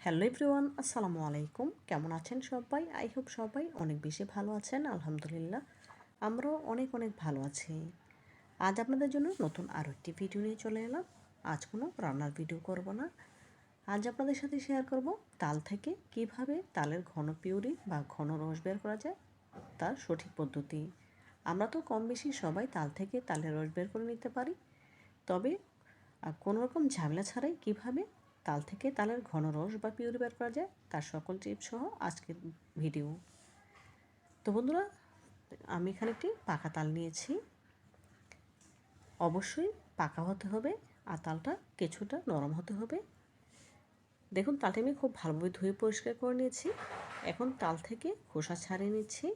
Hello everyone, আসসালামু আলাইকুম। কেমন আছেন সবাই? আই হোপ সবাই অনেক বেশি ভালো আছেন। আলহামদুলিল্লাহ আমরাও অনেক অনেক ভালো আছি। আজ আপনাদের জন্য নতুন আরও একটি ভিডিও নিয়ে চলে এলাম। আজ কোনো রান্নার ভিডিও করব না। আজ আপনাদের সাথে শেয়ার করব তাল থেকে কিভাবে তালের ঘন পিউরি বা ঘন রস বের করা যায় তার সঠিক পদ্ধতি। আমরা তো কম বেশি সবাই তাল থেকে তালের রস বের করে নিতে পারি, তবে কোনো রকম ঝামেলা ছাড়াই কিভাবে তাল থেকে তালের ঘন রস বা পিউরি বের করা যায় তার সকল টিপস সহ আজকের ভিডিও। তো বন্ধুরা, আমি এখানে একটি পাকা তাল নিয়েছি। অবশ্যই পাকা হতে হবে আর তালটা কিছুটা নরম হতে হবে। দেখুন, তালটা আমি খুব ভালোভাবে ধুয়ে পরিষ্কার করে নিয়েছি। এখন তাল থেকে খোসা ছাড়িয়ে নিচ্ছি।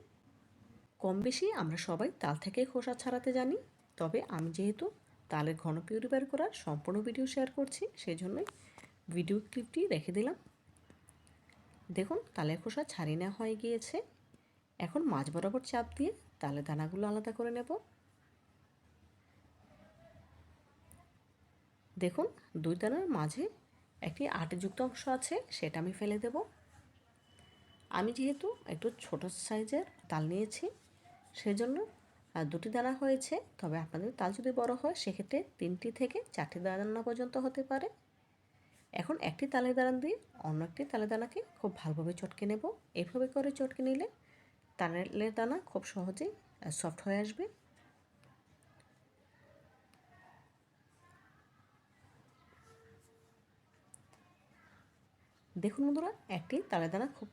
কম বেশি আমরা সবাই তাল থেকে খোসা ছাড়াতে জানি, তবে আমি যেহেতু তালের ঘন পিউরি বের করার সম্পূর্ণ ভিডিও শেয়ার করছি, সেই জন্যই ভিডিও ক্লিপটি রেখে দিলাম। দেখুন, তালের খোসা ছাড়িয়ে নেওয়া হয়ে গিয়েছে। এখন মাঝ বরাবর চাপ দিয়ে তালের দানাগুলো আলাদা করে নেব। দেখুন, দুই দানার মাঝে একটি আটিযুক্ত অংশ আছে, সেটা আমি ফেলে দেব। আমি যেহেতু একটু ছোট সাইজের তাল নিয়েছি, সেজন্য দুটি দানা হয়েছে। তবে আপনাদের তাল যদি বড় হয় সেক্ষেত্রে 3টি থেকে 4টি দানা পর্যন্ত হতে পারে। এখন একটি তালের দানা দিয়ে অন্য একটি তালের দানাকে খুব ভালোভাবে চটকে নেব। এভাবে করে চটকে নিলে তালের দানা খুব সহজেই সফট হয়ে আসবে। দেখুন বন্ধুরা, একটি তালের দানা খুব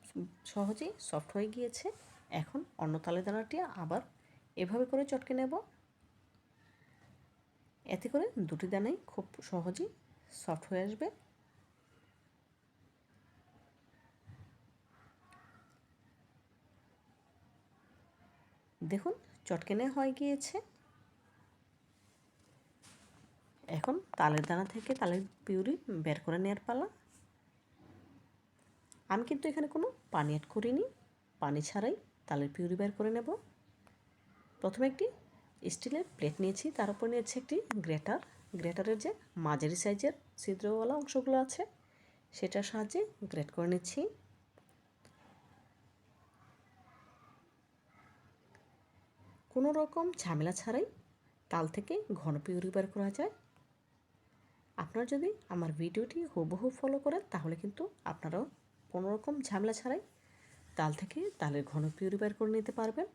সহজেই সফট হয়ে গিয়েছে। এখন অন্য তালের দানাটি আবার এভাবে করে চটকে নেব। এতে করে দুটি দানাই খুব সহজেই সফট হয়ে আসবে। দেখুন, চটকে নেওয়া হয়ে গিয়েছে। এখন তালের দানা থেকে তালের পিউরি বের করে নেওয়ার পালা। আমি কিন্তু এখানে কোনো পানি অ্যাড করিনি, পানি ছাড়াই তালের পিউরি বের করে নেব। প্রথমে একটি স্টিলের প্লেট নিয়েছি, তার উপর নিয়েছি একটি গ্রেটারের যে মাঝারি সাইজের ছিদ্রওয়ালা অংশগুলো আছে সেটার সাহায্যে গ্রেট করে নিচ্ছি। কোনো রকম ঝামেলা ছাড়াই তাল থেকে ঘন পিউরি বের করা যায়। আপনারা যদি আমার ভিডিওটি হুবহু ফলো করেন তাহলে কিন্তু আপনারাও কোনো রকম ঝামেলা ছাড়াই তাল থেকে তালের ঘন পিউরি বের করে নিতে পারবেন।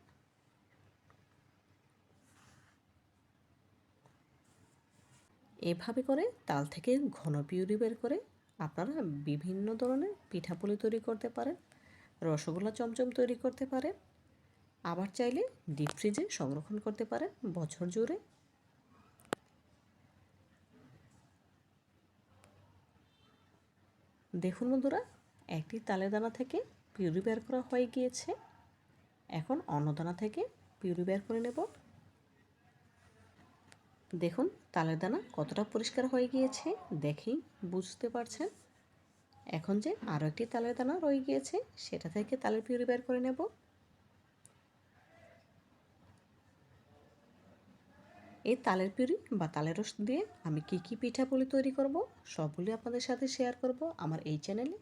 এভাবে করে তাল থেকে ঘন পিউরি বের করে আপনারা বিভিন্ন ধরনের পিঠাপুলি তৈরি করতে পারেন, রসগোল্লা চমচম তৈরি করতে পারেন, আবার চাইলে ডিপ ফ্রিজে সংরক্ষণ করতে পারেন বছর জুড়ে। দেখুন বন্ধুরা, একটি তালের দানা থেকে পিউরি বের করা হয়ে গিয়েছে। এখন অন্য দানা থেকে পিউরি বের করে নেব। দেখুন, তালের দানা কতটা পরিষ্কার হয়ে গিয়েছে, দেখেই বুঝতে পারছেন। এখন যে আরও একটি তালের দানা রয়ে গিয়েছে সেটা থেকে তালের পিউরি বের করে নেব। এই তালের পিউরি বা তালের রস দিয়ে আমি কী কী পিঠাপুলি তৈরি করব সবগুলি আপনাদের সাথে শেয়ার করব আমার এই চ্যানেলে।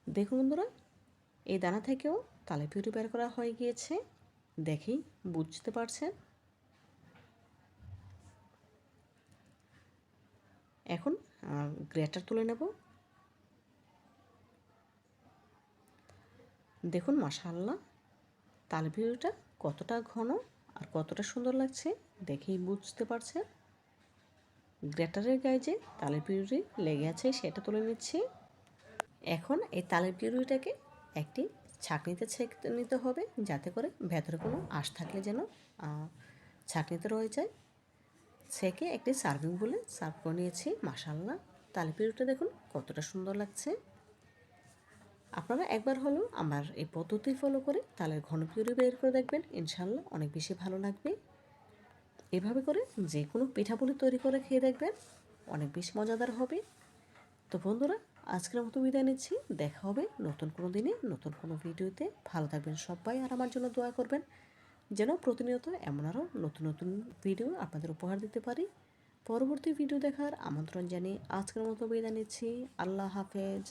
দেখুন বন্ধুরা, এই দানা থেকেও তালের পিউরি বের করা হয়ে গিয়েছে, দেখেই বুঝতে পারছেন। এখন গ্রেটার তুলে নেব। দেখুন মাশাআল্লাহ, তালের পিউরিটা কতটা ঘন আর কতটা সুন্দর লাগছে দেখেই বুঝতে পারছেন। গ্রেটারের গায়ে যে তালের পিউরি লেগে আছে সেটা তুলে নিচ্ছি। এখন এই তালের পিউরিটাকে একটি ছাঁকনিতে ছেঁকে নিতে হবে, যাতে করে ভেতরে কোনো আঁশ থাকলে যেন ছাঁকনিতে রয়ে যায়। ছেঁকে একটি সার্ভিং বলে সার্ভ করে নিয়েছি। মাশাআল্লাহ, তালের পিউরিটা দেখুন কতটা সুন্দর লাগছে। আপনারা একবার হলেও আমার এই পদ্ধতি ফলো করে তালের ঘন পিউরি বের করে দেখবেন, ইনশাআল্লাহ অনেক বেশি ভালো লাগবে। এভাবে করে যে কোনো পিঠাপুলি তৈরি করে খেয়ে দেখবেন, অনেক বেশি মজাদার হবে। তো বন্ধুরা, আজকের মতো বিদায় নিচ্ছি। দেখা হবে নতুন কোনো দিনে নতুন কোনো ভিডিওতে। ভালো থাকবেন সবাই আর আমার জন্য দোয়া করবেন যেন প্রতিনিয়ত এমন আরও নতুন নতুন ভিডিও আপনাদের উপহার দিতে পারি। পরবর্তী ভিডিও দেখার আমন্ত্রণ জানিয়ে আজকের মতো বিদায় নিচ্ছি। আল্লাহ হাফেজ।